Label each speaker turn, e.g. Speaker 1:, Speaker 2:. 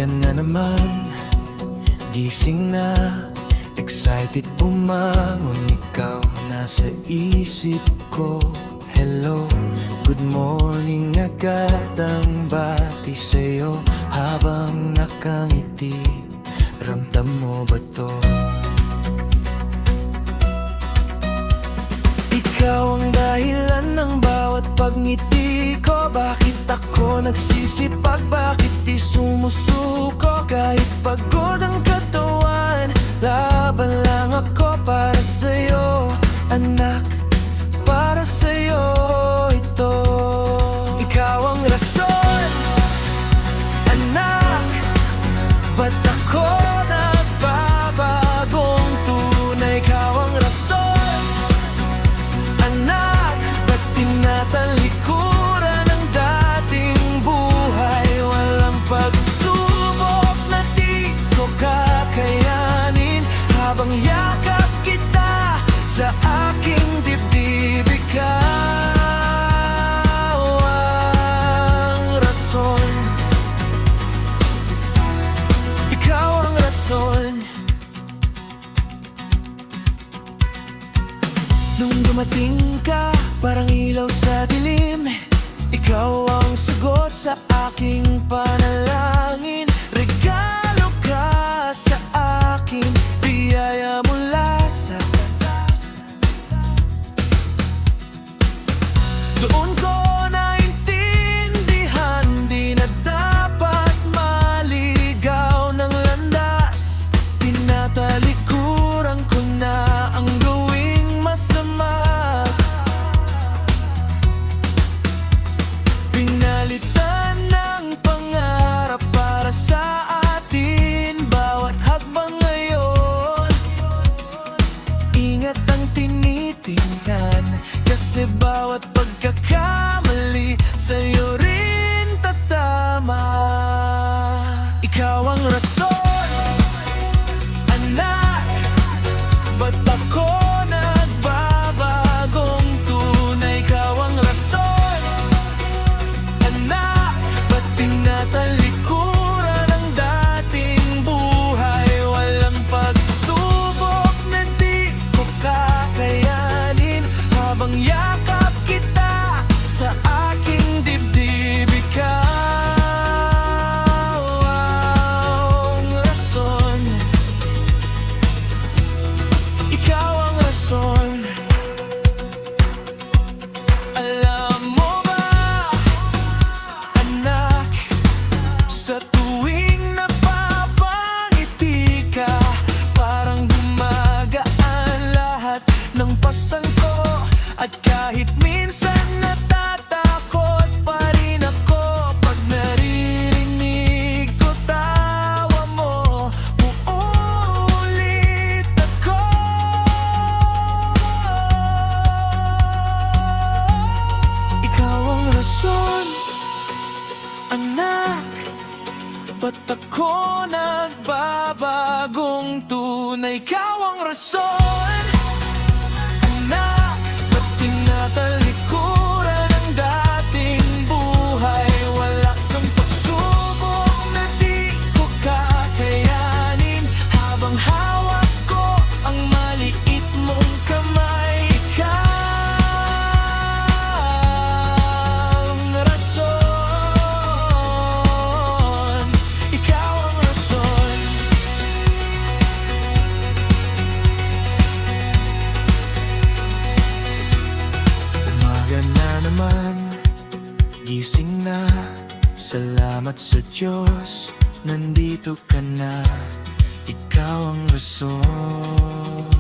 Speaker 1: na naman, gising na, excited bumangon, ikaw nasa isip ko. Hello, good morning agad ang bati sa'yo habang nakangiti. Ramdam mo ba to? Ikaw ang dahilan ng bawat pagngiti ko. Bakit ako nagsisipag? Bakit di sumusuko? Kahit pagod ang katawan, laban lang ako para sa'yo, anak. Para sa'yo ito. Ikaw ang rason, anak. Ba't ako nagbabagong tunay? Ikaw ang rason, anak. Ba't tinatalikuran ang dating buhay? Walang pagsubok na di ko kakayanin habang yakap kita sa aking dibdib. Ikaw ang rason, ikaw ang rason. Nung dumating ka, parang ilaw sa dilim. Ikaw ang sagot sa aking panalangin. Regalo ka sa akin, biyaya mula sa taas. Doon ko naintindihan, di na dapat maligaw ng landas. Tinatalikuran ko na ang gawing masama. Pinalitan ng pangarap para sa atin bawat hakbang ngayon. Ingat ang tinitingnan, kasi bawat pagkakamali sa'yo rin tatama. Ikaw ang rason, anak. Ba't ako nagbabagong tunay? Ikaw ang rason, anak. Ba't tinatalikuran ang dating buhay? Walang pagsubok na di ko kakayanin habang yakap kita sa aking dibdib. Ikaw ang rason, ikaw ang rason. Alam mo ba, anak, sa tuwing napapangiti ka, parang gumagaan lahat ng pasan ko. At kahit minsan natatakot pa rin ako pag naririnig ko tawa mo, uulit ako. Ikaw ang rason, anak. Ba't ako nagbabagong tunay? Ikaw ang rason, anak. Ba't tinatalikuran ang dating buhay? Wala kang pagsubok na di ko kakayanin habang hawak ko ang maliit mong kamay. Ikaw ang rason, ikaw ang rason. Umaga na naman, gising na. Salamat sa Diyos, nandito ka na. Ikaw ang rason.